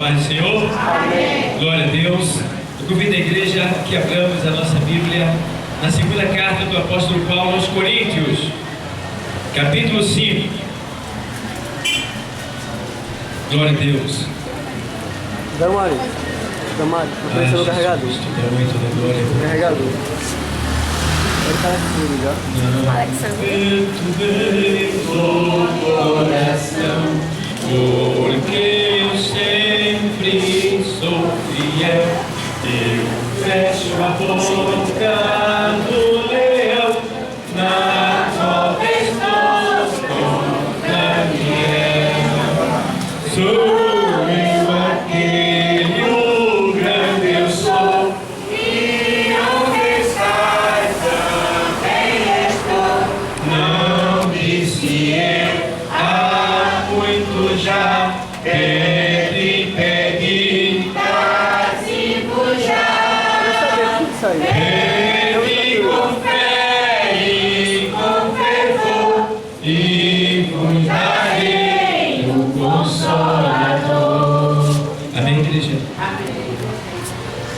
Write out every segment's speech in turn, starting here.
Pai do Senhor. Amém. Glória a Deus. Eu convido a igreja que abramos a nossa Bíblia na segunda carta do apóstolo Paulo aos Coríntios, capítulo 5. Glória a Deus. Damari, não precisa do carregador. Carregador. Ele tá aqui já. Alexandre. Coração. Porque eu sempre sou fiel, eu fecho a boca do leão, na cova estou com Daniel. Sou eu aquele, o grande eu sou, e onde estás também estou. Não disse eu muito já, pede, pede, traz-me já. Pede com fé e com fervor, e vos darei o Consolador. Amém, igreja? Amém.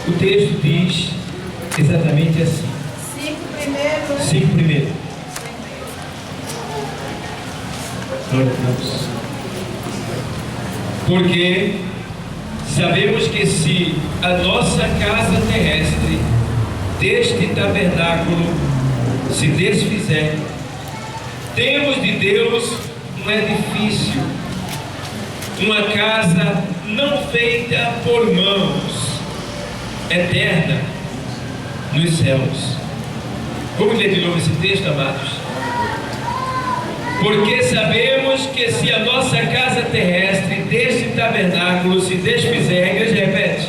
O texto diz exatamente assim. 5 primeiro. Glória a Deus. Porque sabemos que se a nossa casa terrestre deste tabernáculo se desfizer, temos de Deus um edifício, uma casa não feita por mãos, eterna nos céus. Vamos ler de novo esse texto, amados? Porque sabemos que se a nossa casa terrestre deste tabernáculo se desfizer, a igreja repete.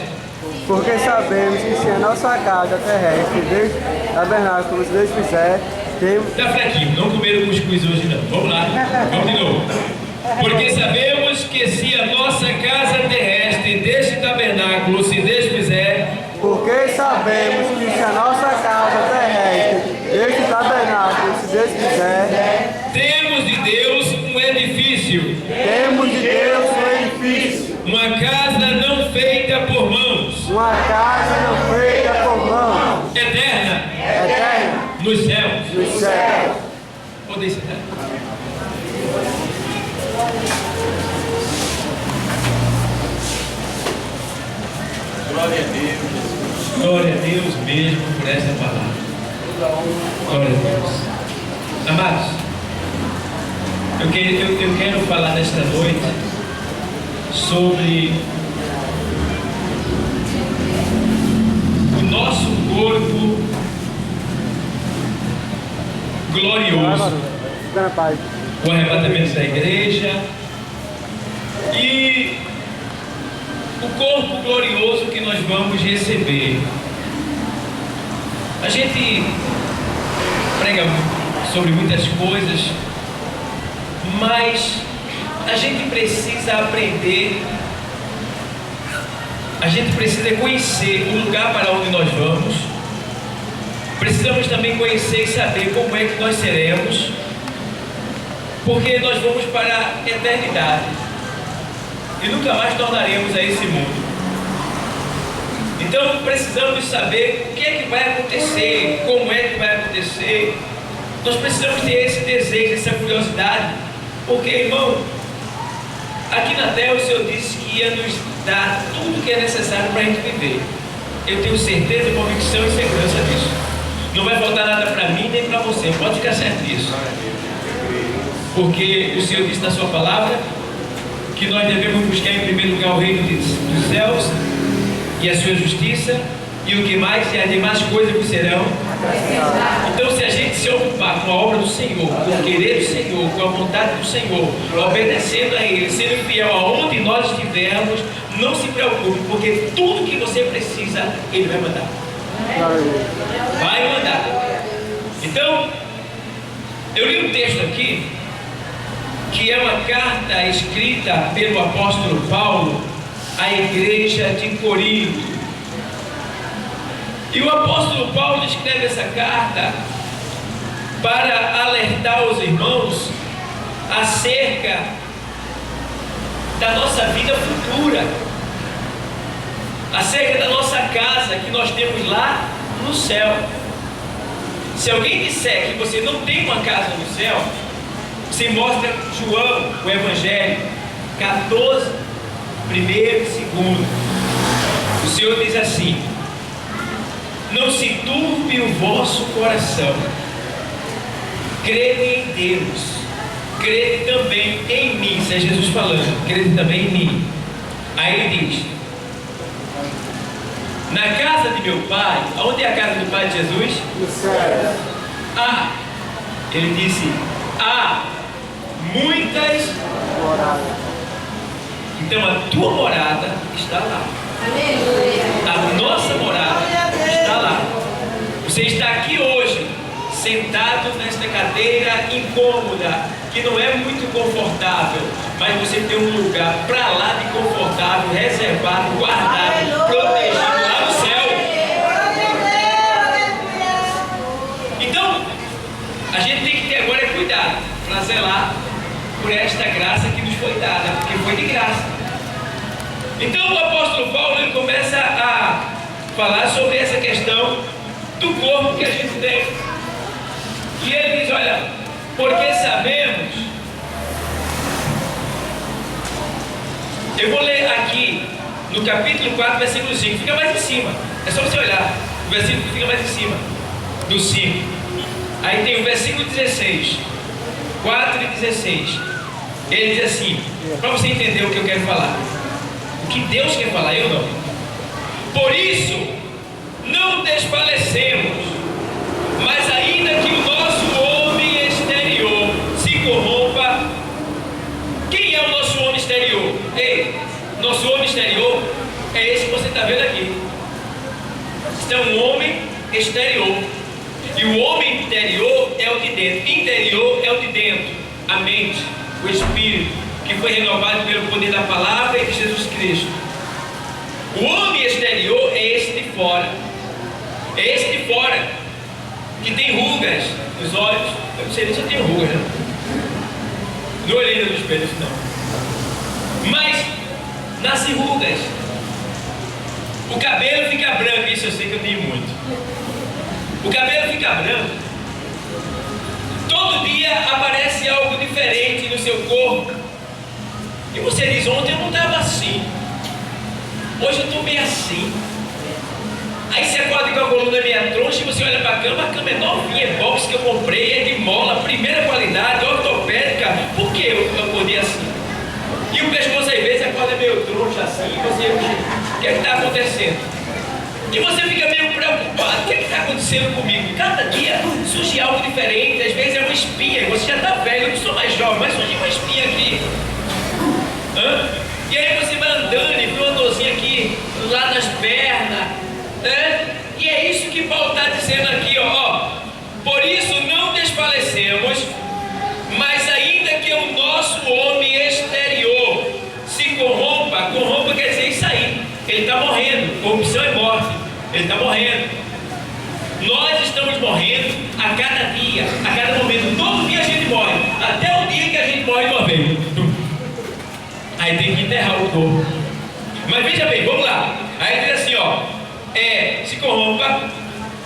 Porque sabemos que se a nossa casa terrestre deste tabernáculo se desfizer, temos... Está fraquinho, não comeram cuscuz hoje não. Vamos lá, vamos de novo. Porque sabemos que se a nossa casa terrestre deste tabernáculo se desfizer... Porque sabemos que se a nossa casa terrestre deste tabernáculo se desfizer... Temos de Deus um edifício. Temos de Deus um edifício. Uma casa não feita por mãos. Uma casa não feita por mãos. Eterna. Eterna. Nos céus. Nos céus. Podem sentar. Glória a Deus. Glória a Deus mesmo por essa palavra. Glória a Deus. Amados, eu quero falar nesta noite sobre o nosso corpo glorioso, o arrebatamento da igreja e o corpo glorioso que nós vamos receber. A gente prega sobre muitas coisas, mas a gente precisa aprender, a gente precisa conhecer o lugar para onde nós vamos. Precisamos também conhecer e saber como é que nós seremos, porque nós vamos para a eternidade e nunca mais tornaremos a esse mundo. Então precisamos saber o que é que vai acontecer, como é que vai acontecer. Nós precisamos ter esse desejo, essa curiosidade, porque, irmão, aqui na terra o Senhor disse que ia nos dar tudo o que é necessário para a gente viver. Eu tenho certeza, convicção e segurança disso. Não vai faltar nada para mim nem para você, pode ficar certo disso. Porque o Senhor disse na sua palavra que nós devemos buscar em primeiro lugar o reino dos céus e a sua justiça, e o que mais, e as demais coisas que serão. Então, se a gente se ocupar com a obra do Senhor, com o querer do Senhor, com a vontade do Senhor, obedecendo a Ele, sendo fiel aonde nós estivermos, não se preocupe, porque tudo que você precisa, Ele vai mandar. Vai mandar. Então, eu li um texto aqui, que é uma carta escrita pelo apóstolo Paulo à igreja de Corinto. E o apóstolo Paulo escreve essa carta para alertar os irmãos acerca da nossa vida futura. acerca da nossa casa que nós temos lá no céu. Se alguém disser que você não tem uma casa no céu, você mostra João, o Evangelho 14, 1º e 2º. O Senhor diz assim: não se turbe o vosso coração, crede em Deus, crede também em mim. Isso é Jesus falando, crede também em mim. Aí ele diz: na casa de meu pai, aonde é a casa do pai de Jesus? No céu. Ele disse: há muitas Moradas. Então a tua morada está lá. A nossa morada está lá. Você está aqui hoje, sentado nesta cadeira incômoda, que não é muito confortável, mas você tem um lugar para lá de confortável, reservado, guardado, protegido lá no céu. Então, a gente tem que ter agora cuidado para zelar por esta graça que nos foi dada, porque foi de graça. Então o apóstolo Paulo ele começa a falar sobre essa questão do corpo que a gente tem. E ele diz: olha, porque sabemos. Eu vou ler aqui no capítulo 4, versículo 5. Fica mais em cima. É só você olhar. O versículo fica mais em cima do 5. Aí tem o versículo 16. 4 e 16. Ele diz assim, para você entender o que eu quero falar. O que Deus quer falar, eu não. Por isso, não desfalecemos, mas ainda que o nosso homem exterior se corrompa. Quem é o nosso homem exterior? Ei, nosso homem exterior é esse que você está vendo aqui. Este é um homem exterior. E o homem interior é o de dentro. Interior é o de dentro. A mente, o espírito, que foi renovado pelo poder da palavra e de Jesus Cristo. O homem exterior é esse de fora. É esse de fora, que tem rugas nos olhos. Eu não sei nem se eu tenho rugas, né? Não olhei ainda no espelho, não. Mas nasce rugas. O cabelo fica branco, isso eu sei que eu tenho muito. O cabelo fica branco. Todo dia aparece algo diferente no seu corpo. E você diz, ontem eu não estava assim. Hoje eu estou meio assim. Aí você acorda com a coluna meio troncha e você olha para a cama é novinha, é box que eu comprei, é de mola, primeira qualidade, ortopédica. Por que eu acordei assim? E o pescoço às vezes acorda meio troncho assim, e você, o que é que está acontecendo? E você fica meio preocupado, o que é que está acontecendo comigo? Cada dia surge algo diferente, às vezes é uma espinha, você já está velho, eu não sou mais jovem, mas surge uma espinha aqui. E aí você vai andando e vê uma dorzinha aqui, lá nas pernas, né? E é isso que Paulo está dizendo aqui, ó. Por isso não desfalecemos, mas ainda que o nosso homem exterior se corrompa quer dizer isso aí, ele está morrendo, corrupção é morte, ele está morrendo. Nós estamos morrendo a cada dia, a cada momento, todo dia a gente morre, até o dia que a gente morre de uma vez. Aí tem que enterrar o corpo. Mas veja bem, vamos lá. Aí diz assim, ó, se corrompa.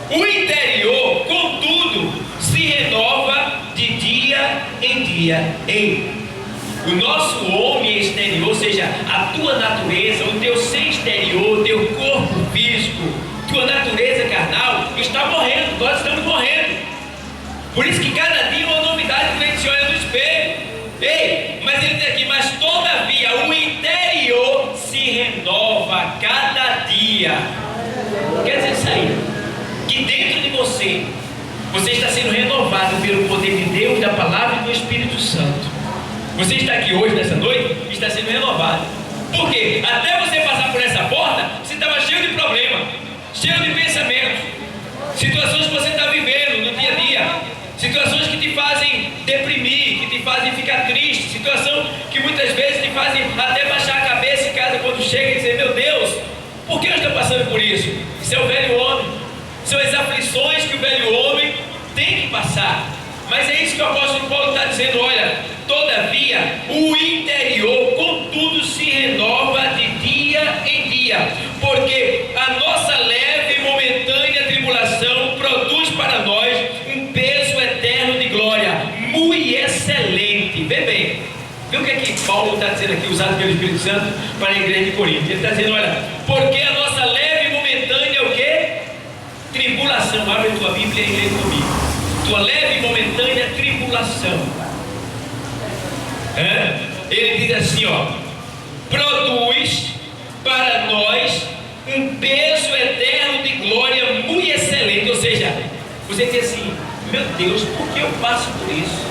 O interior, contudo, se renova de dia em dia. Ei, o nosso homem exterior, ou seja, a tua natureza, o teu ser exterior, o teu corpo físico, tua natureza carnal, está morrendo. Nós estamos morrendo. Por isso que cada dia é uma novidade quando a gente se olha no espelho. Ei, mas ele diz aqui, mas todavia o interior se renova cada dia. Quer dizer isso aí, que dentro de você está sendo renovado pelo poder de Deus, da palavra e do Espírito Santo. Você está aqui hoje, nessa noite, está sendo renovado. Por quê? Até você passar por essa porta, você estava cheio de problemas, cheio de pensamentos, situações que você está vivendo no dia a dia, situações que te fazem deprimir, que te fazem ficar triste, situação que muitas vezes te fazem até baixar a cabeça em casa quando chega e dizer, meu Deus, por que eu estou passando por isso? Isso é o velho homem, são as aflições que o velho homem tem que passar. Mas é isso que o apóstolo Paulo está dizendo, olha, todavia o interior contudo se renova de dia em dia. Por porque a nossa leve e momentânea tribulação produz para nós um peso eterno de glória, muito excelente. Vê bem, vê o que é que Paulo está dizendo aqui, usado pelo Espírito Santo para a igreja de Corinto. Ele está dizendo, olha, porque a nossa leve e momentânea o quê? Tribulação. Abre tua Bíblia e lê comigo. Tua leve e momentânea tribulação. Ele diz assim, ó, produz para nós um peso eterno de glória muito excelente. Ou seja, você diz assim, meu Deus, por que eu passo por isso?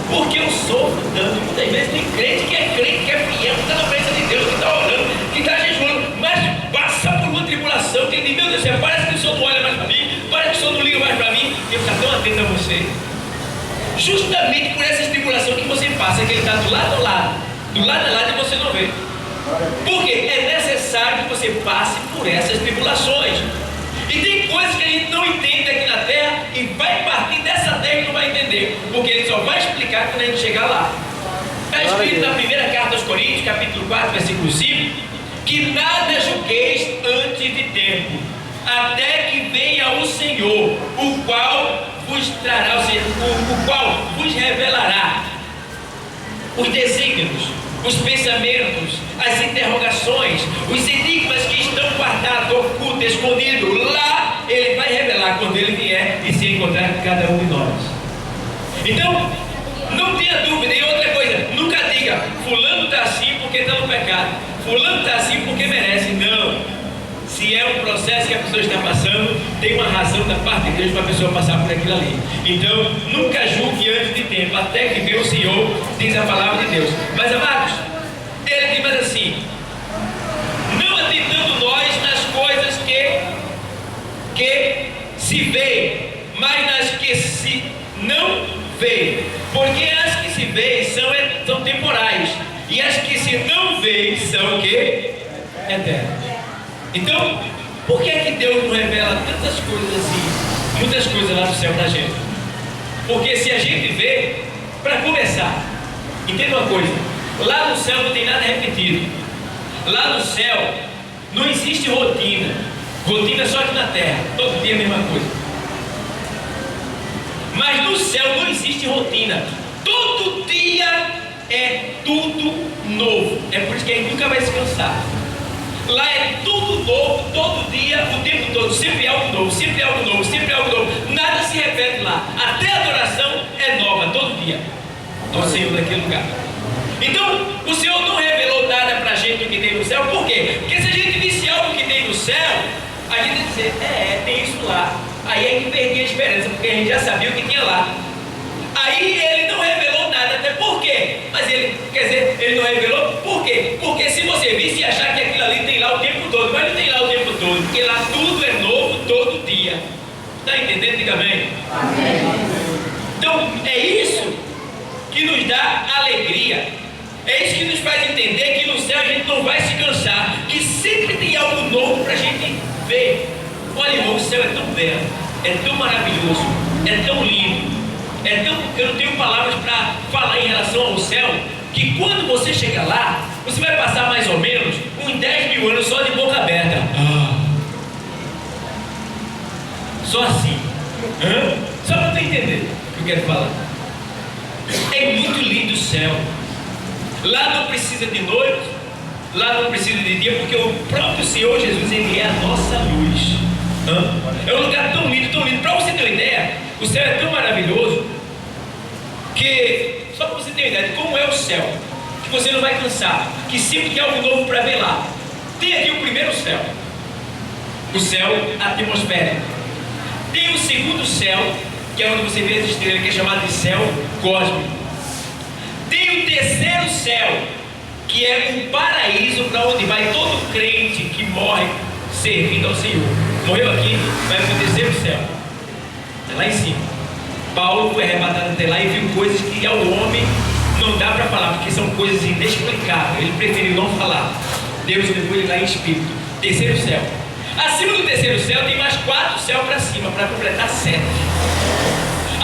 Por que eu sofro tanto? Muitas vezes tem crente, que é fiel, que está na presença de Deus, que está orando, que está jejuando, mas passa por uma tribulação, que ele diz, meu Deus, parece que o Senhor não olha mais para mim, parece que o Senhor não liga mais para mim, e eu fico tão atento a você. Justamente por essa tribulação que você passa, que ele está do lado e você não vê. Porque é necessário que você passe por essas tribulações. E tem coisas que a gente não entende aqui na terra e vai partir dessa terra e não vai entender, porque ele só vai explicar quando a gente chegar lá. Está escrito na primeira carta aos Coríntios, capítulo 4, versículo 5, que nada julgueis antes de tempo, até que venha o Senhor, o qual vos trará, ou seja, o qual vos revelará os desígnios, os pensamentos, as interrogações, os enigmas que estão guardados, ocultos, escondidos. Lá ele vai revelar quando ele vier e se encontrar com cada um de nós. Então, não tenha dúvida. E outra coisa, nunca diga, fulano está assim porque está no pecado, fulano está assim porque merece. Não. Se é um processo que a pessoa está passando, tem uma razão da parte de Deus para a pessoa passar por aquilo ali. Então, nunca julgue antes de tempo, até que venha o Senhor, diz a palavra de Deus. Mas, amados, ele diz mais assim, não atentando nós nas coisas que se veem, mas nas que se não veem. Porque as que se veem são temporais, e as que se não veem são o quê? Eternas. Então, por que é que Deus não revela tantas coisas assim, muitas coisas lá do céu pra gente? Porque se a gente vê, para começar, entenda uma coisa, lá no céu não tem nada repetido. Lá no céu não existe rotina. Rotina é só aqui na terra, todo dia a mesma coisa. Mas no céu não existe rotina. Todo dia é tudo novo. É por isso que a gente nunca vai se cansar. Lá é tudo novo, todo dia, o tempo todo, sempre algo novo, sempre algo novo, sempre algo novo. Nada se repete lá. Até a adoração é nova, todo dia, ao Senhor daquele lugar. Então, o Senhor não revelou nada pra gente do que tem no céu. Por quê? Porque se a gente visse algo que tem no céu, a gente ia dizer, tem isso lá. Aí a gente perdia a esperança, porque a gente já sabia o que tinha lá. Aí ele não revelou nada, até por quê? Mas ele, quer dizer, ele não revelou por quê? Porque se você visse e achar que aquilo ali tem lá o tempo todo, mas não tem lá o tempo todo, porque lá tudo é novo todo dia. Está entendendo? Diga amém. Amém. Então é isso que nos dá alegria. É isso que nos faz entender que no céu a gente não vai se cansar, que sempre tem algo novo para a gente ver. Olha, irmão, o céu é tão belo, é tão maravilhoso, é tão lindo. Eu não tenho palavras para falar em relação ao céu, que quando você chegar lá, você vai passar mais ou menos uns 10 mil anos só de boca aberta. Só assim. Só para você entender o que eu quero falar. É muito lindo o céu. Lá não precisa de noite, lá não precisa de dia, porque o próprio Senhor Jesus, ele é a nossa luz. É um lugar tão lindo, tão lindo. Para você ter uma ideia, o céu é tão maravilhoso que, só para você ter uma ideia de como é o céu, que você não vai cansar, que sempre tem algo novo para ver lá. Tem aqui o primeiro céu, o céu atmosférico. Tem o segundo céu, que é onde você vê as estrelas, que é chamado de céu cósmico. Tem o terceiro céu, que é um paraíso para onde vai todo crente que morre servindo ao Senhor. Morreu aqui, vai para o terceiro céu, é lá em cima. Paulo foi arrebatado até lá e viu coisas que ao homem não dá para falar, porque são coisas inexplicáveis. Ele preferiu não falar. Deus levou ele lá em espírito. Terceiro céu. Acima do terceiro céu tem mais 4 céus para cima, para completar 7.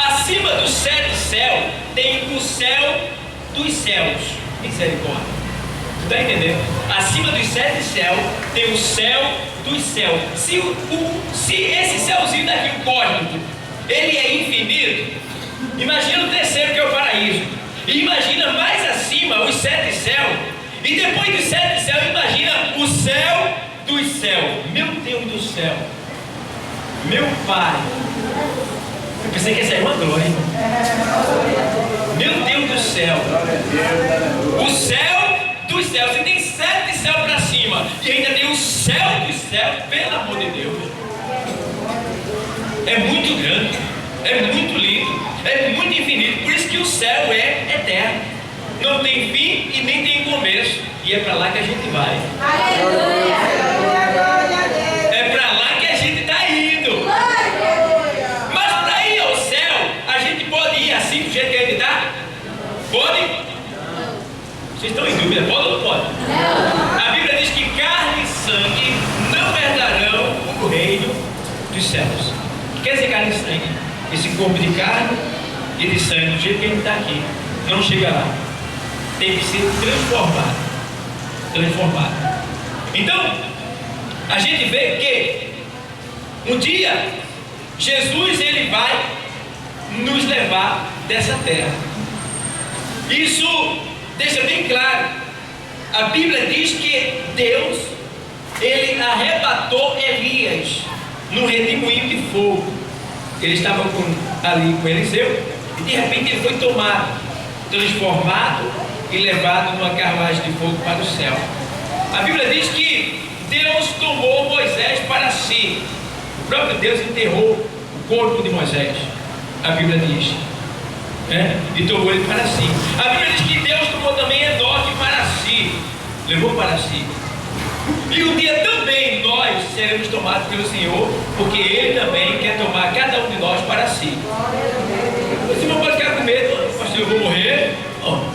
Acima do 7º céu tem o céu dos céus. Misericórdia. Está entendendo? Acima dos 7 céus tem o céu dos céus. Se esse céuzinho daqui, o cósmico, ele é infinito, imagina o terceiro, que é o paraíso. E imagina mais acima os 7 céus. E depois dos 7 céus, imagina o céu dos céus. Meu Deus do céu. Meu Pai. Eu pensei que ia sair uma glória, irmão. Meu Deus do céu. O céu dos céus. Você tem 7 céus para cima. E ainda tem o céu dos céus. Pelo amor de Deus. É muito grande. É muito lindo. É muito infinito. Por isso que o céu é eterno. Não tem fim e nem tem começo. E é para lá que a gente vai. É para lá que a gente está indo. Mas para ir ao céu, a gente pode ir assim do jeito que a gente está? Pode? Vocês estão em dúvida? Pode ou não pode? A Bíblia diz que carne e sangue não herdarão o reino dos céus. O que quer dizer carne e sangue? Esse corpo de carne e de sangue, do jeito que a gente está aqui, não chega lá. Tem que ser transformado. Então, a gente vê que um dia Jesus ele vai nos levar dessa terra. Isso deixa bem claro. A Bíblia diz que Deus ele arrebatou Elias num redemoinho de fogo. Ele estava ali com Eliseu e de repente ele foi tomado, transformado e levado numa carruagem de fogo para o céu. A Bíblia diz que Deus tomou Moisés para si. O próprio Deus enterrou o corpo de Moisés. A Bíblia diz, né? E tomou ele para si. A Bíblia diz que Deus tomou também Enoque para si. Levou para si. E um dia também nós seremos tomados pelo Senhor, porque Ele também quer tomar cada um de nós para si. Você não pode ficar com medo, pastor, eu vou morrer. Não.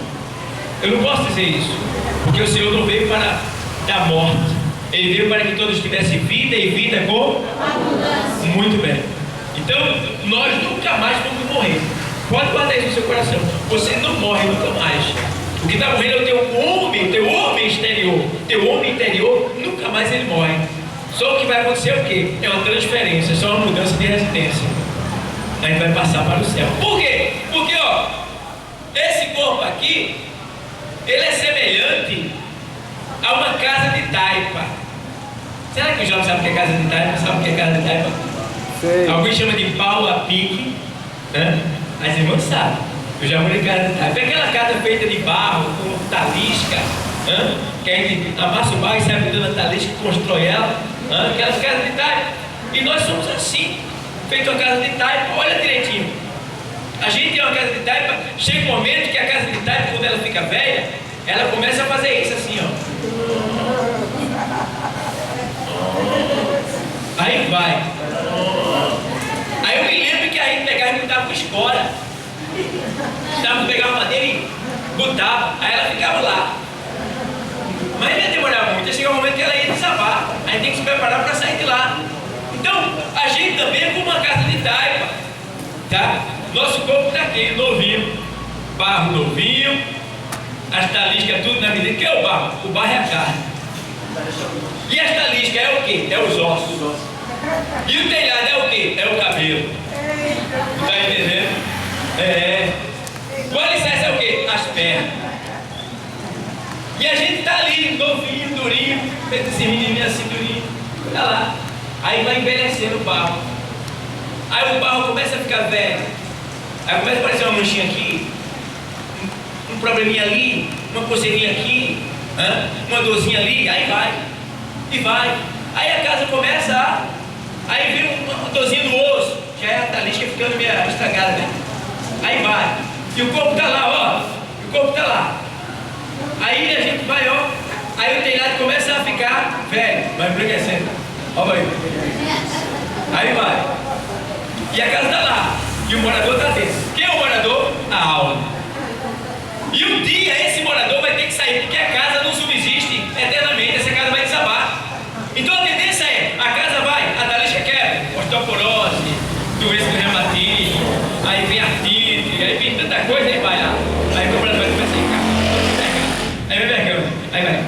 Eu não posso dizer isso, porque o Senhor não veio para dar morte. Ele veio para que todos tivessem vida e vida com abundância. Muito bem. Então, nós nunca mais vamos morrer. Pode guardar isso no seu coração. Você não morre nunca mais. O que está morrendo é o teu homem exterior. Teu homem interior, nunca mais ele morre. Só o que vai acontecer é o quê? É uma transferência, só uma mudança de residência. A gente vai passar para o céu. Por quê? Porque, ó, esse corpo aqui, ele é semelhante a uma casa de taipa. Será que o jovem sabe o que é casa de taipa? Sabe o que é casa de taipa? Sei. Alguns chamam de pau a pique, né? As irmãs sabem. Eu já morei em casa de taipa. É aquela casa feita de barro, com talisca, né? Que a gente amassa o barro e sai botando a talisca e constrói ela, né? Aquelas casas de taipa. E nós somos assim, feito uma casa de taipa. Olha direitinho. A gente tem uma casa de taipa, chega um momento que a casa de taipa, quando ela fica velha, ela começa a fazer isso assim, ó. Aí vai. Aí eu me lembro que a gente pegava e botava com espora. Pegava madeira e botava, aí ela ficava lá. Mas não ia demorar muito, ia chegar um momento que ela ia desabar. A gente tem que se preparar para sair de lá. Então, a gente também é como uma casa de taipa, tá? Nosso corpo está aqui, novinho, barro novinho, as taliscas tudo na medida. O que é o barro? O barro é a carne. E as taliscas é o que? É os ossos. E o telhado é o que? É o cabelo. Está entendendo? O alicerce é o que? As pernas. E a gente está ali, novinho, durinho, feito esse menininho assim, durinho. Está lá. Aí vai envelhecendo o barro. Aí o barro começa a ficar velho. Aí começa a aparecer uma manchinha aqui, um probleminha ali, uma coceirinha aqui, uma dorzinha ali, aí vai, e vai. Aí a casa começa a... Aí vem uma dorzinha no osso, já é a talisca ficando meio estragada, né? Aí vai. E o corpo está lá, ó. O corpo está lá. Aí a gente vai, ó. Aí o telhado começa a ficar velho, vai embranquecendo. Ó, aí. Aí vai. E a casa está lá. E o morador está dentro. Quem é o morador? A alma. E um dia esse morador vai ter que sair, porque a casa não subsiste eternamente. Essa casa vai desabar. Então a tendência é, a casa vai, a talisca quebra, osteoporose, doença do reumatismo, aí vem artrite, aí vem tanta coisa, aí vai lá. Aí o morador vai começar a ficar. Aí vai pegando, aí vai.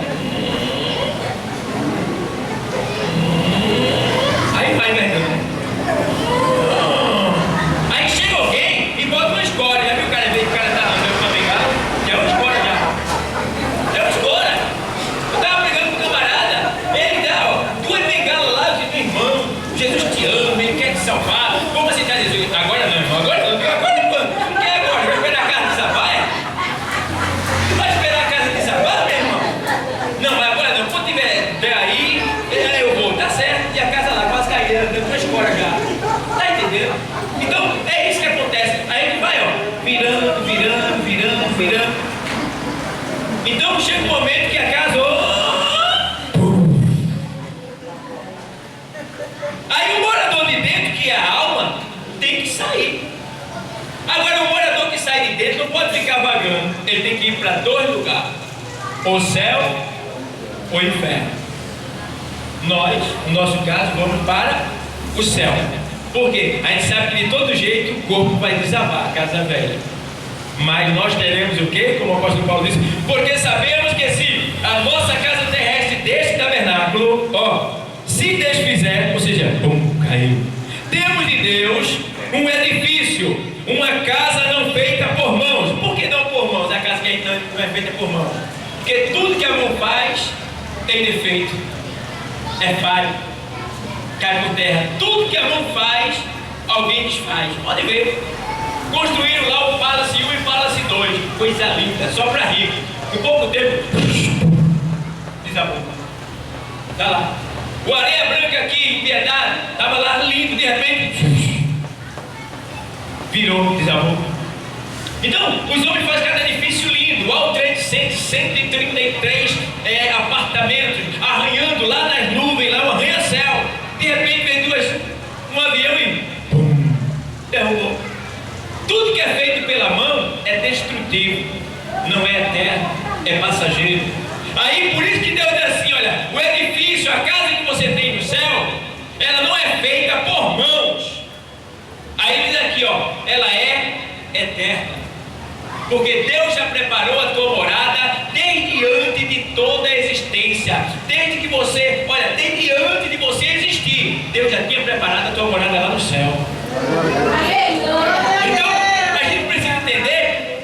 o céu ou o inferno. Nós, no nosso caso, vamos para o céu. Por quê? A gente sabe que de todo jeito o corpo vai desabar, a casa velha. Mas nós teremos o quê? Como o apóstolo Paulo disse, porque sabemos que se a nossa casa terrestre deste tabernáculo, se desfizer, ou seja, caiu, temos de Deus um edifício, uma casa não feita por mãos. Por que não por mãos? A casa que não é feita por mãos. Porque tudo que a mão faz tem defeito, é falho, cai por terra. Tudo que a mão faz, alguém desfaz. Pode ver. Construíram lá o Palace 1 e Palace 2. Coisa linda, só para rico. Em pouco tempo, desabou. Está lá. O Areia Branca aqui, em Piedade, estava lá lindo, de repente, virou, desabou. Então, os homens fazem cada edifício lindo. O World Trade Center, 133 apartamentos, arranhando lá nas nuvens, lá um arranha-céu. De repente veio um avião e derrubou. Tudo que é feito pela mão é destrutivo, não é eterno, é passageiro. Aí por isso que Deus diz assim: olha, o edifício, a casa que você tem no céu, ela não é feita por mãos. Aí diz aqui, ela é eterna. Porque Deus já preparou a tua morada desde antes de toda a existência. Desde que você, desde antes de você existir, Deus já tinha preparado a tua morada lá no céu. Então, a gente precisa entender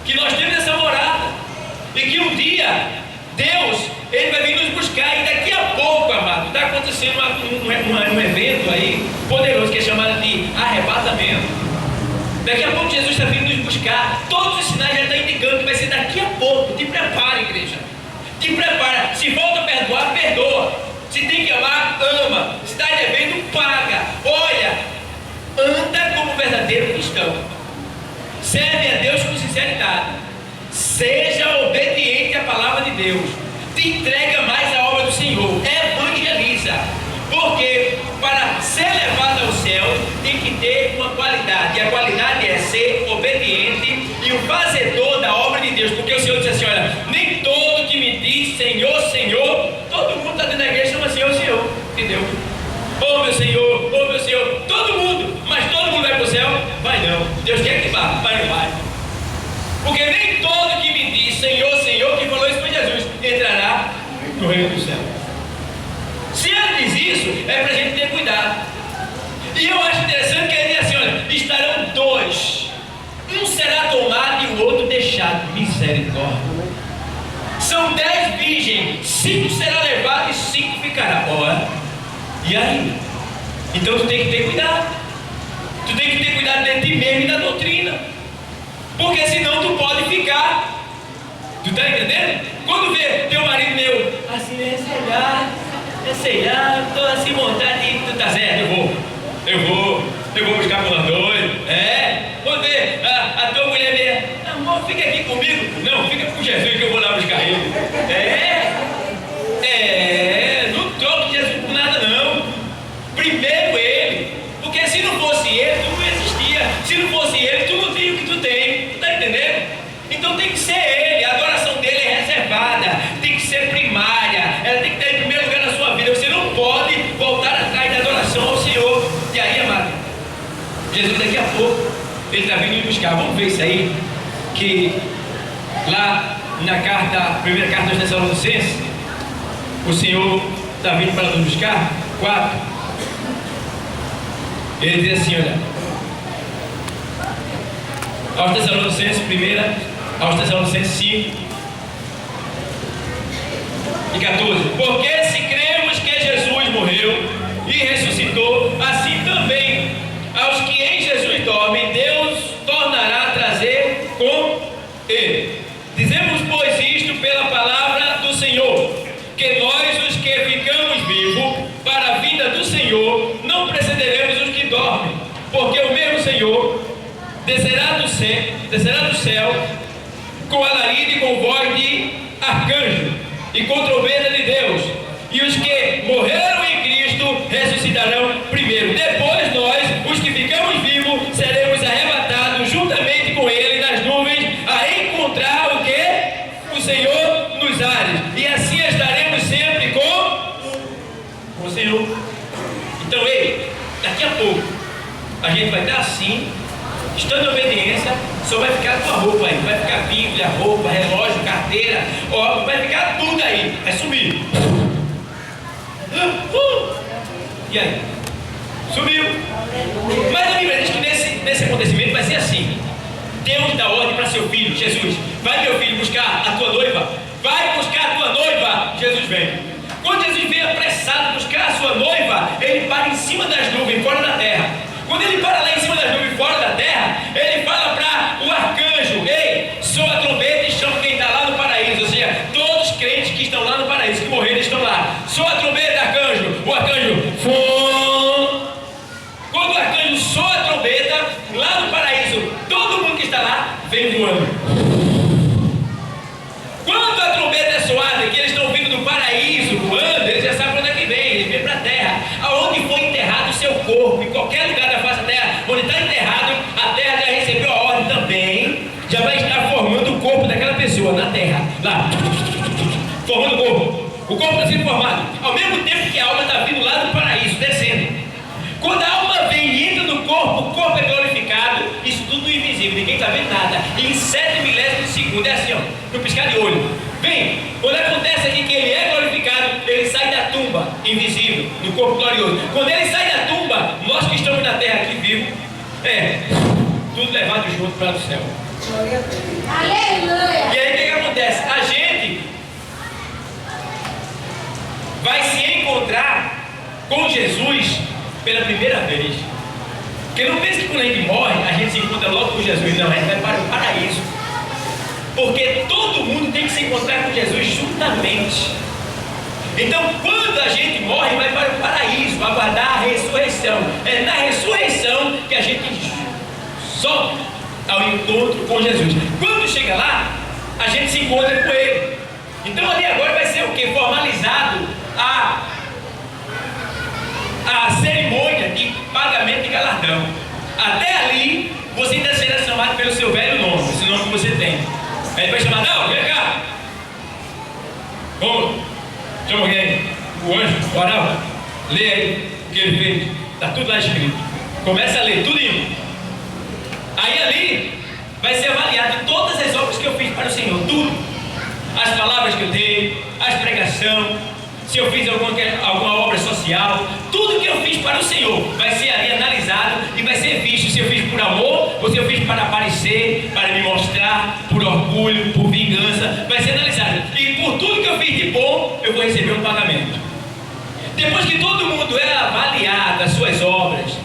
que nós temos essa morada. E que um dia, Deus, Ele vai vir nos buscar. E daqui a pouco, amado, está acontecendo um evento aí poderoso que é chamado de arrebatamento. Daqui a pouco Jesus está vindo nos buscar. Todos os sinais já estão indicando que vai ser daqui a pouco. Te prepara, igreja. Te prepara. Se volta a perdoar, perdoa. Se tem que amar, ama. Se está devendo, paga. Olha, anda como verdadeiro cristão. Serve a Deus com sinceridade. Seja obediente à palavra de Deus. Te entrega mais à obra do Senhor. Evangeliza. Porque para ser levado ao céu tem que ter uma qualidade. E a qualidade é ser obediente e o fazedor da obra de Deus. Porque o Senhor disse assim: olha, nem todo que me diz Senhor, Senhor, todo mundo está dentro da igreja chama Senhor, Senhor. Entendeu? Oh meu Senhor, todo mundo. Mas todo mundo vai para o céu? Vai não. Deus quer que vá, vai não vai. Porque nem todo que me diz Senhor, Senhor, que falou isso foi Jesus, entrará no reino do céu. Se ele diz isso, é para a gente ter cuidado. E eu acho interessante que ele diz assim: olha, estarão dois, um será tomado e o outro deixado. Misericórdia. São 10 virgens, 5 será levado e 5 ficará. Ora, e aí? Então tu tem que ter cuidado. Tu tem que ter cuidado de ti mesmo e da doutrina. Porque senão tu pode ficar. Tu está entendendo? Quando vê teu marido meu assim, sei lá, estou assim vontade de tu tá certo, eu vou buscar por nós dois. Quando vê a tua mulher ver, amor, fica aqui comigo. Não, fica com Jesus que eu vou lá buscar ele. Não troque Jesus por nada não. Primeiro ele. Porque se não fosse ele, tu não existia. Se não fosse ele, tu não tinha o que tu tem. Tu tá entendendo? Então tem que ser ele. A adoração dele é reservada, tem que ser primária, ela tem que estar em primeiro lugar na sua vida. Você não pode voltar atrás da adoração ao Senhor. E aí, amado, Jesus daqui a pouco ele está vindo me buscar. Vamos ver isso aí, que lá na primeira carta aos Tessalonicenses, o Senhor está vindo para nos buscar. 4, ele diz assim, olha, aos Tessalonicenses, aos Tessalonicenses 5 e 14: porque se cremos que Jesus morreu e ressuscitou, assim também aos que em Jesus dormem, Deus tornará a trazer com ele. Dizemos, pois, isto pela palavra do Senhor, que nós, os que ficamos vivos para a vida do Senhor, não precederemos os que dormem, porque o mesmo Senhor descerá do céu com alarido e com voz de arcanjo e com trombeta de Deus, e os que morreram em Cristo ressuscitarão primeiro. Depois nós, os que ficamos vivos, seremos arrebatados juntamente com ele nas nuvens, a encontrar o que? O Senhor nos com o Senhor. Então, ei, daqui a pouco, a gente vai estar assim, estando em obediência, só vai ficar a tua roupa aí, vai ficar Bíblia, roupa, relógio, carteira, ó, vai ficar tudo aí, vai sumir. E aí? Sumiu. Mas a Bíblia diz que nesse acontecimento vai ser assim. Deus dá ordem para seu filho, Jesus, vai meu filho buscar a tua noiva, vai buscar a tua noiva. Jesus vem. Quando Jesus vem apressado buscar a sua noiva, ele para em cima das nuvens, fora da terra. Quando ele para lá em cima das nuvens, fora da terra, ele fala para o arcanjo: ei, soa a trombeta e chama quem está lá no paraíso. Ou seja, todos os crentes que estão lá no paraíso, que morreram, estão lá. Soa a trombeta, arcanjo. O arcanjo, fum. Quando o arcanjo soa a trombeta, lá no paraíso, todo mundo que está lá vem voando. Quando a trombeta é soada, que eles estão vindo do paraíso voando, eles já sabem para onde é que vem, eles vêm para a terra, aonde foi enterrado o seu corpo. Em qualquer lugar da face da terra onde está enterrado, a terra já recebeu a ordem também, já vai estar formando o corpo daquela pessoa na terra, lá, formando o corpo. O corpo está sendo formado, ao mesmo tempo que a alma está vindo lá do paraíso, descendo. Quando a alma vem e entra no corpo, o corpo é glorificado, isso tudo invisível, ninguém está vendo nada. E em 7 milésimos de segundo, é assim, ó, no piscar de olho. Vem, quando acontece aqui que ele é glorificado, ele sai da tumba, invisível, no corpo glorioso. Quando ele sai da tumba, nós que estamos na terra aqui vivos, tudo levado junto para o céu. Aleluia! E aí o que acontece? A gente vai se encontrar com Jesus pela primeira vez. Porque não pense que quando a gente morre, a gente se encontra logo com Jesus. Não, a gente vai para o paraíso. Porque todo mundo tem que se encontrar com Jesus juntamente. Então, quando a gente morre, vai para o paraíso, aguardar a ressurreição. É na ressurreição que a gente sobe ao encontro com Jesus. Quando chega lá, a gente se encontra com Ele. Então, ali agora vai ser o que? Formalizado a cerimônia de pagamento de galardão. Até ali, você ainda será chamado pelo seu velho nome, esse nome que você tem. Aí ele vai chamar: não, vem cá. Vamos, chama alguém, o anjo, o oral, lê aí o que ele fez. Está tudo lá escrito. Começa a ler, tudinho. Aí ali vai ser avaliado todas as obras que eu fiz para o Senhor, tudo. As palavras que eu dei, as pregações, se eu fiz alguma obra social, tudo que eu fiz para o Senhor vai ser ali analisado e vai ser visto se eu fiz por amor ou se eu fiz para aparecer, para me mostrar, por orgulho, por vingança. Vai ser analisado. E por tudo que eu fiz de bom, eu vou receber um pagamento. Depois que todo mundo é avaliado as suas obras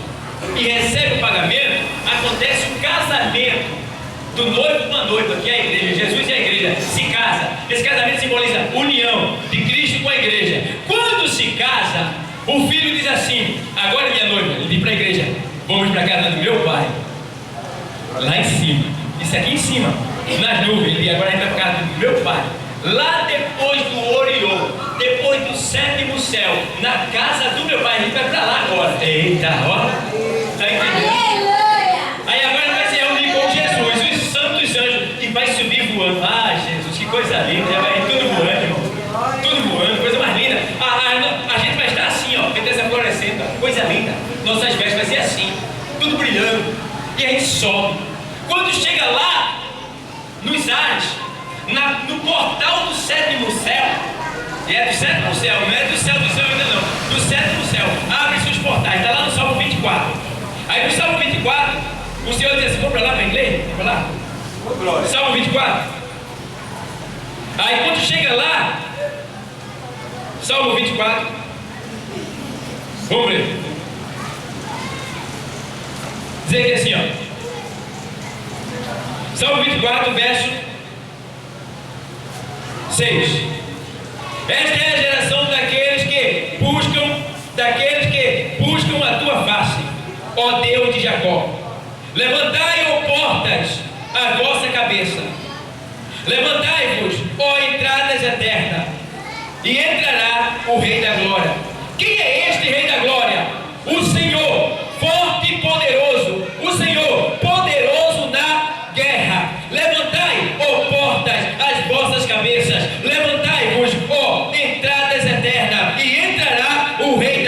e recebe o pagamento, acontece o casamento do noivo com a noiva, que é a igreja. Jesus e a igreja se casa. Esse casamento simboliza união de Cristo com a igreja. Quando se casa, o filho diz assim: agora é minha noiva. Ele diz para a igreja: vamos para a casa do meu pai, lá em cima. Isso aqui em cima, nas nuvens. Ele diz: agora a gente vai para a casa do meu pai, lá depois do Oriol, depois do 7º céu, na casa do meu pai. A gente vai para lá agora. Eita, ó, tá entendendo? Aí agora vai se reunir com Jesus, os santos anjos, e vai subir voando. Ah, Jesus, que coisa linda, já vai tudo voando, irmão. Tudo voando, coisa mais linda. A gente vai estar assim, ó, essa florescendo, coisa linda. Nossas vestes vai ser assim, tudo brilhando. E a gente sobe. Quando chega lá, nos ares, no portal do 7º céu, e é do 7º céu, não é do céu ainda não, do 7º céu, abre-se os portais, está lá no Salmo 24. Aí no Salmo 24, o Senhor diz assim: vamos para lá para a igreja? Vamos para lá? Salmo 24. Aí quando chega lá, Salmo 24, vamos ler. Dizer aqui assim, ó. Salmo 24, verso 6. Esta é a geração daqueles que buscam a tua face, ó Deus de Jacó. Levantai, ó portas, a vossa cabeça. Levantai-vos, ó entradas eternas, e entrará o Rei da Glória. Quem é este Rei da Glória? O Senhor, forte e poderoso, o Senhor, poderoso na guerra. Levantai, ó portas, as vossas cabeças. Levantai-vos, ó entradas eternas, e entrará o Rei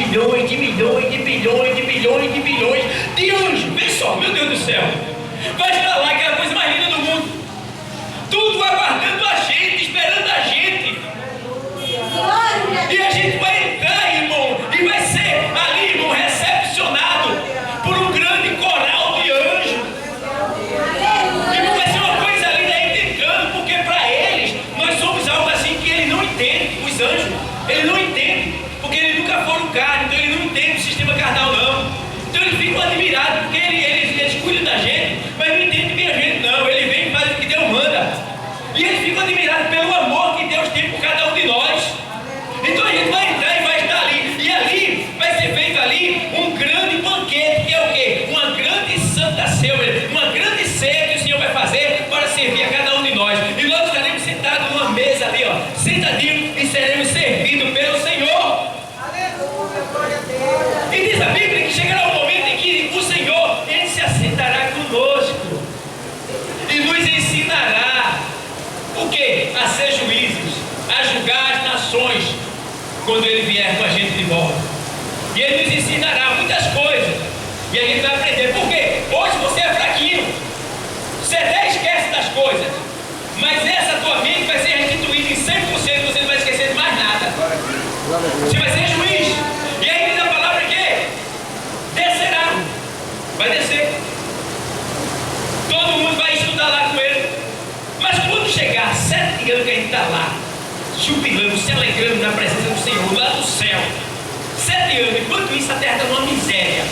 milhões, de milhões, de bilhões, de bilhões, de bilhões de anjos. Vê só, meu Deus do céu. Vai estar lá, aquela coisa mais linda do mundo. Tudo aguardando a gente, esperando a gente. E a gente vai entrar, irmão, e vai ser ali, irmão, recepcionado por um grande coral de anjos. Irmão, vai ser uma coisa linda aí entrando, porque para eles nós somos algo assim que ele não entende, os anjos. Ele não entende, porque eles nunca foram carne, então ele não entende o sistema carnal, não. Então eles ficam admirados, porque eles cuidam da gente, mas não entendem bem a gente, não. Ele vem e faz o que Deus manda. E eles ficam admirados pelo amor que Deus tem por cada um de nós. Então a gente vai entrar e vai estar ali. E ali vai ser feito ali um grande banquete, que é o quê? Uma grande santa ceia, uma grande ceia que o Senhor vai fazer para servir a cada um de nós. E nós estaremos sentados numa mesa ali, ó, sentadinhos, e seremos servidos pelo Senhor. Aleluia, glória a Deus. E diz a Bíblia que chegará o momento em que o Senhor, Ele se assentará conosco e nos ensinará o quê? A ser juízes, a julgar as nações, quando Ele vier com a gente de volta. E Ele nos ensinará muitas coisas, e a gente vai aprender. Por quê? Hoje você é fraquinho, você até esquece das coisas, mas essa tua mente vai ser restituída em 100%, você não vai esquecer de mais nada. Você vai ser juiz. E aí diz a palavra que descerá, vai descer. Todo mundo vai estudar lá com ele. Mas quando chegar 7 anos que a gente está lá, jubilando, se alegrando na presença do Senhor, lá do céu, 7 anos, enquanto isso a terra está numa miséria,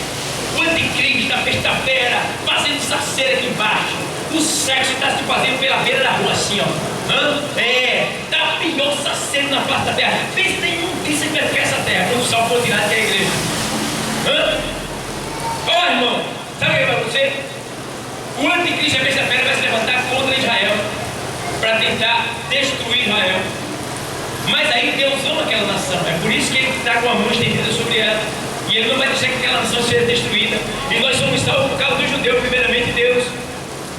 o anticristo, a besta-feira, fazendo saceira aqui embaixo, o sexo está se fazendo pela beira da rua assim, ó. Está pior saceiro na face da terra. Pensa em notícia que vai ficar essa terra, quando o sol for tirado, que é a igreja. Ó, irmão, sabe o que vai acontecer? O anticristo, a besta-feira, vai se levantar contra Israel para tentar destruir Israel. Mas aí Deus ama aquela nação, é por isso que Ele está com a mão estendida sobre ela, e Ele não vai deixar que aquela nação seja destruída. E nós somos salvos por causa dos judeus, primeiramente Deus,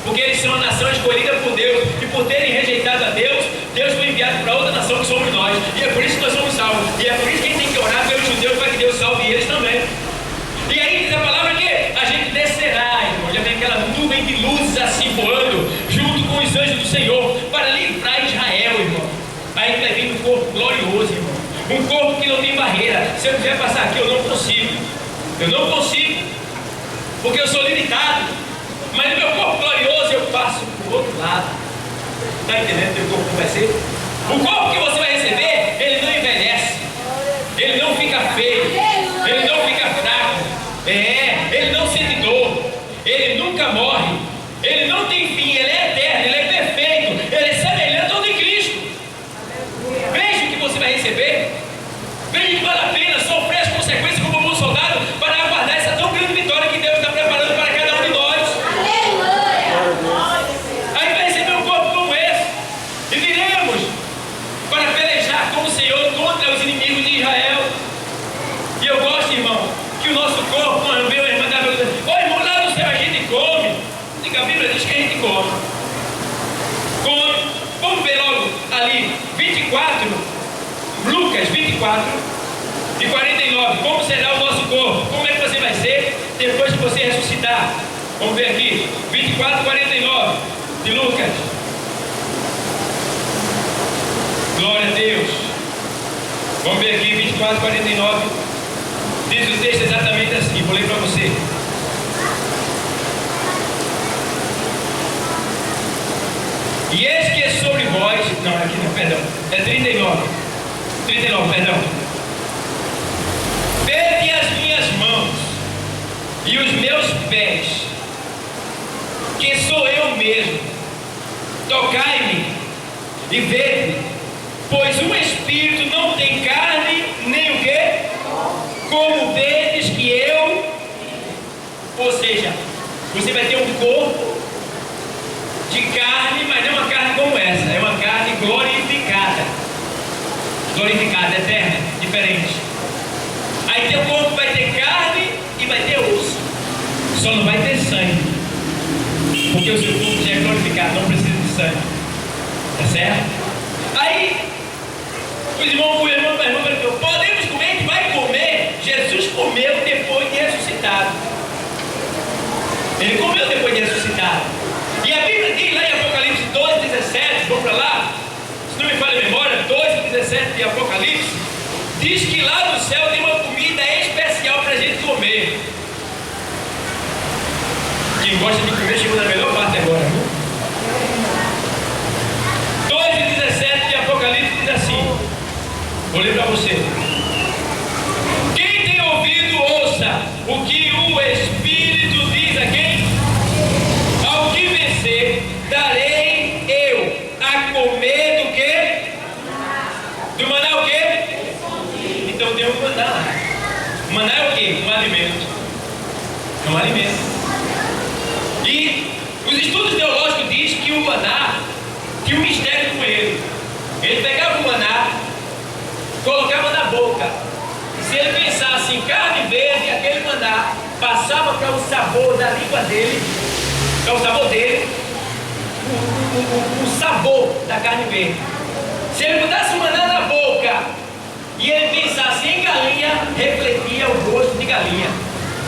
porque eles são a nação escolhida por Deus, e por terem rejeitado a Deus, Deus foi enviado para outra nação que somos nós, e é por isso que nós somos salvos, e é por isso que a gente tem que orar pelos judeus para que Deus salve eles também. E aí diz a palavra que a gente descerá, irmão, já vem aquela nuvem de luzes assim voando, junto com os anjos do Senhor, para livrar Israel, irmão. Aí vai vir um corpo glorioso, irmão, um corpo que não tem barreira. Se eu quiser passar aqui, eu não consigo, porque eu sou limitado. Mas no meu corpo glorioso eu passo para o outro lado. Está entendendo o que o corpo vai ser? O corpo que você vai receber, ele não envelhece, ele não fica feio, ele não fica fraco, ele não sente dor, ele nunca morre, ele não tem fim, ele é eterno, ele é perfeito, ele é semelhante ao de Cristo. Veja o que você vai receber. Veja que vale a pena sofrer as consequências como um bom soldado para aguardar essa tão grande vitória que Deus está preparando para cada um de nós. Aí vai receber um corpo como esse e viremos para pelejar com o Senhor contra os inimigos de Israel. E eu gosto, irmão, que o nosso corpo, quando vê uma irmã da Bíblia, ô irmão, lá no céu a gente come. A Bíblia diz que a gente come. Vamos ver logo ali 24, Lucas 24 e 49. Como será o nosso corpo? Como é que você vai ser depois que você ressuscitar? Vamos ver aqui 24 e 49 de Lucas. Glória a Deus. Vamos ver aqui 24 e 49. Diz o texto exatamente assim. Vou ler para você. E eis que é sobre vós, não, aqui não, perdão, é 39, perdão. Vede as minhas mãos e os meus pés, que sou eu mesmo. Tocai-me e vede, pois um espírito não tem carne, nem o quê? Como vedes que eu. Ou seja, você vai ter um corpo de carne, mas não é uma carne como essa, é uma carne glorificada, eterna, diferente. Aí teu corpo vai ter carne e vai ter osso, só não vai ter sangue, porque o seu corpo já é glorificado, não precisa de sangue, tá certo? Aí o irmão perguntou, podemos comer? A gente vai comer? Jesus Diz que lá no céu tem uma comida especial para a gente comer. Quem gosta de comer chegou na melhor parte agora, viu? 2:17 de Apocalipse diz assim. Vou ler para você. Quem tem ouvido, ouça o que o Espírito diz a quem? Ao que vencer, darei eu a comer do quê? Do maná o quê? Então tem um maná lá. O maná é o quê? Um alimento. É um alimento. E os estudos teológicos dizem que o maná tinha um mistério com ele. Ele pegava o maná, colocava na boca. E se ele pensasse em carne verde, aquele maná passava para o sabor da língua dele, para o sabor dele, o sabor da carne verde. Se ele botasse o maná na boca e ele pensasse em galinha, refletia o gosto de galinha.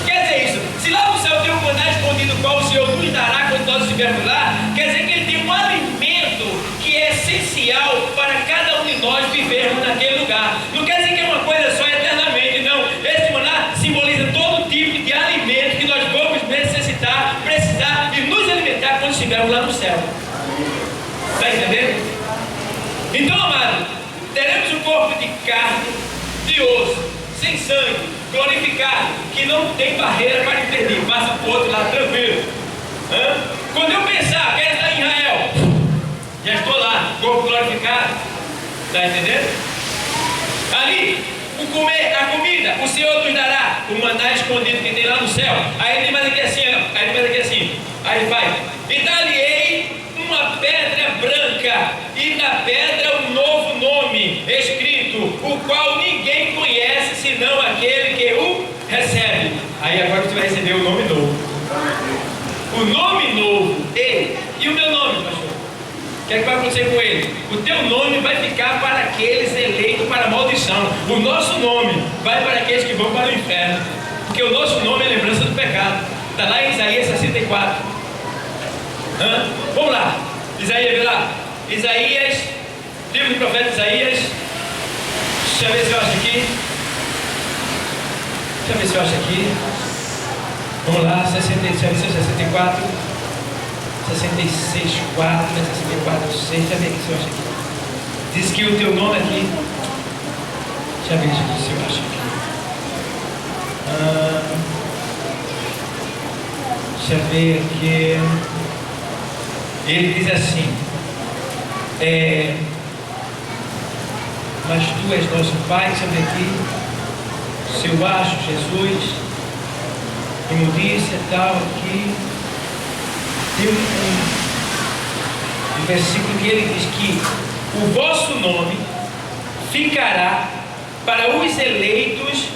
Quer dizer isso, se lá no céu tem um maná escondido qual o Senhor nos dará quando nós estivermos lá, quer dizer que ele tem um alimento que é essencial para cada um de nós vivermos naquele lugar. Não quer dizer que é uma coisa só eternamente, não. Esse maná simboliza todo tipo de alimento que nós vamos necessitar, precisar e nos alimentar quando estivermos lá no céu. Está entendendo? Então, amado, teremos um corpo de carne, de osso, sem sangue, glorificado, que não tem barreira para impedir, passa para o outro lado tranquilo. Quando eu pensar, quero estar em Israel, já estou lá, corpo glorificado, está entendendo? Ali, o comer, a comida, o Senhor nos dará o maná escondido que tem lá no céu. Aí ele vai aqui assim, aí ele vai, e dar-lhe-ei uma pedra branca, e na pedra um novo nome escrito, o qual ninguém conhece senão aquele que o recebe. Aí agora você vai receber o nome novo. O nome novo, ele. E o meu nome, pastor? O que é que vai acontecer com ele? O teu nome vai ficar para aqueles eleitos para a maldição. O nosso nome vai para aqueles que vão para o inferno. Porque o nosso nome é lembrança do pecado. Está lá em Isaías 64. Vamos lá. Isaías, vê lá. Isaías, livro do profeta Isaías. Deixa eu ver se eu acho aqui. Vamos lá, 64, 66, 4, 64, 6. Deixa eu ver aqui se eu acho aqui. Diz que o teu nome aqui. Deixa eu ver se eu acho aqui. Deixa eu ver aqui. Ele diz assim: mas tu és nosso Pai. Deixa eu ver aqui se eu acho Jesus, imundícia tal aqui. Tem um versículo que ele diz que o vosso nome ficará para os eleitos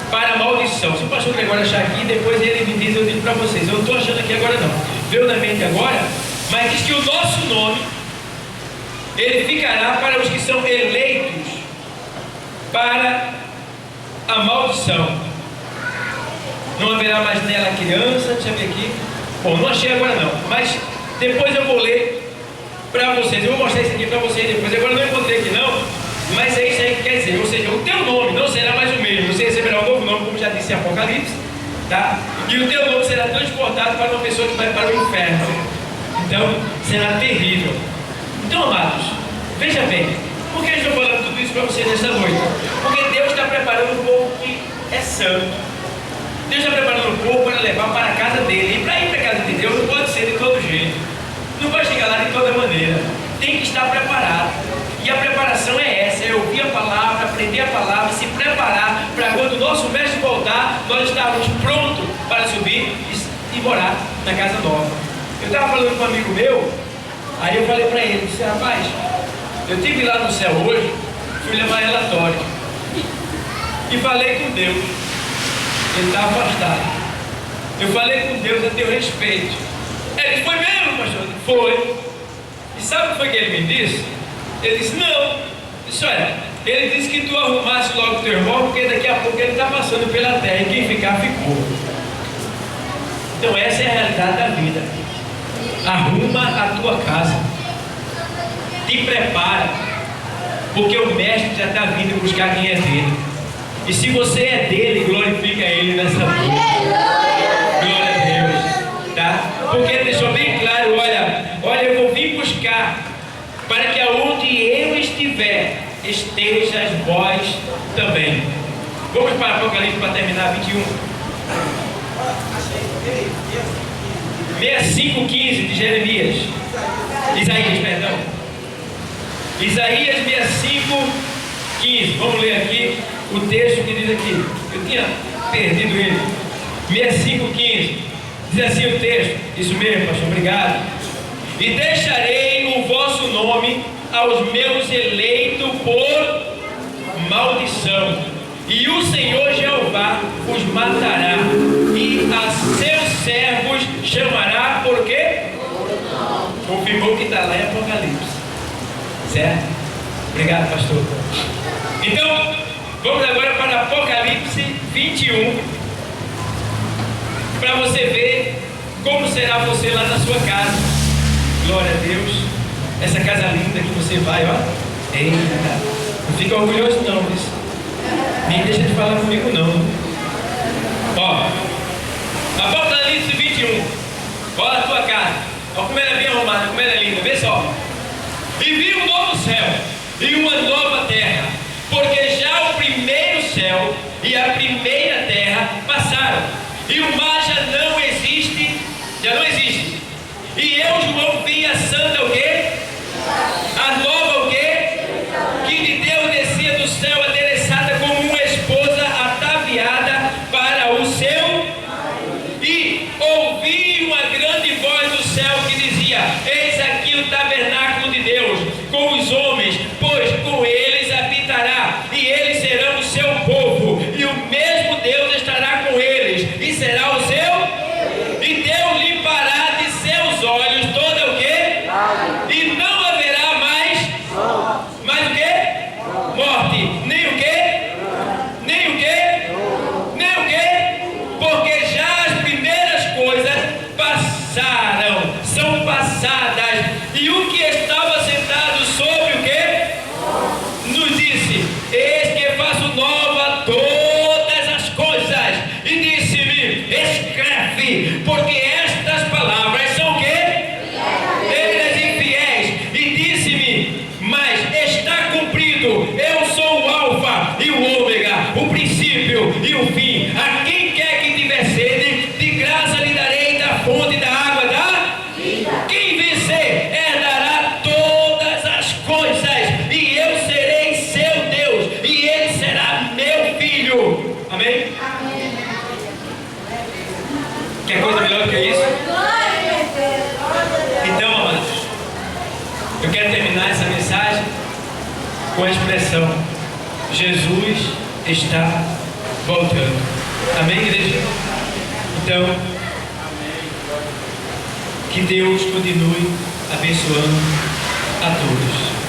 para a maldição. Se o pastor Gregório achar aqui, depois ele me diz, eu digo para vocês. Eu não estou achando aqui agora não, veio na mente agora, mas diz que o nosso nome ele ficará para os que são eleitos para a maldição. Não haverá mais nela criança. Deixa eu ver aqui. Bom, não achei agora não, mas depois eu vou ler para vocês. Eu vou mostrar isso aqui para vocês depois. Agora eu não encontrei aqui não, mas é isso aí que quer dizer. Ou seja, o teu nome não será mais o mesmo. Você receberá um novo nome, como já disse em Apocalipse, tá? E o teu nome será transportado para uma pessoa que vai para o inferno. Então, será terrível. Então, amados, veja bem, por que eu estou falando tudo isso para vocês nesta noite? Porque Deus está preparando um povo que é santo. Deus está preparando o povo para levar para a casa dele. E para ir para a casa de Deus não pode ser de todo jeito. Não vai chegar lá de toda maneira. Tem que estar preparado. E a preparação é essa: é ouvir a palavra, aprender a palavra, se preparar para quando o nosso mestre voltar, nós estarmos prontos para subir e morar na casa nova. Eu estava falando com um amigo meu, aí eu falei para ele, disse: rapaz, eu estive lá no céu hoje, fui levar relatório e falei com Deus. Ele está afastado. Eu falei com Deus a teu respeito. Ele disse: foi mesmo, pastor? Foi. E sabe o que foi que ele me disse? Ele disse: não. Isso é, ele disse que tu arrumasse logo teu irmão, porque daqui a pouco ele está passando pela terra e quem ficar, ficou. Então essa é a realidade da vida. Arruma a tua casa, te prepara, porque o mestre já está vindo buscar quem é dele. E se você é dele, glorifica ele nessa noite. Glória a Deus, tá? Porque ele deixou bem claro, olha, eu vou vir buscar, para que aonde eu estiver, estejas vós também. Vamos para Apocalipse para terminar 21. 65:15 de Jeremias. Isaías, perdão. Isaías 65:15. Vamos ler aqui o texto que diz aqui. Eu tinha perdido ele. 65:15. Diz assim o texto. Isso mesmo, pastor, obrigado. E deixarei o vosso nome aos meus eleitos por maldição, e o Senhor Jeová os matará, e a seus servos chamará por quê? Confirmou que está lá em Apocalipse, certo? Obrigado, pastor. Então, vamos agora para Apocalipse 21, para você ver como será você lá na sua casa. Glória a Deus. Essa casa linda que você vai, ó. Eita, não fica orgulhoso não, viu? Nem deixa de falar comigo não. Ó, Apocalipse 21. Olha a tua casa. Olha como ela é bem arrumada, como ela é linda. Vê só. E vi um novo céu e uma nova terra, porque já o primeiro céu e a primeira terra passaram, e o mar já não existe. E eu, João, vi a santa o quê? A nova o quê? Que de Deus descia do céu, adereçada como uma esposa ataviada para o seu. E ouvi uma grande voz do céu que dizia: eis aqui o tabernáculo de Deus com os homens, pois com eles habitará, e eles serão o seu povo, e o mesmo Deus estará com eles, e será o seu. E Deus limpará de seus olhos toda o quê? E não haverá mais o quê? Morte, nem o quê? Nem o quê? Nem o quê? Porque já as primeiras coisas passaram, são passadas. E o que estava sentado sobre o quê? Nos disse: eis que faço nova todas as coisas. E disse-me: escreve, porque estas palavras são o quê? Fiéis e fiéis. E disse-me: mas está cumprido. Eu sou o Alfa e o Ômega, o princípio e o fim. A quem quer que tiver sede, de graça lhe darei da fonte da água da vida. Quem vencer herdará todas as coisas, e eu serei seu Deus, e ele será meu filho. Amém? Quer coisa melhor do que isso? Então, amados, eu quero terminar essa mensagem com a expressão: Jesus está voltando. Amém, igreja? Então, que Deus continue abençoando a todos.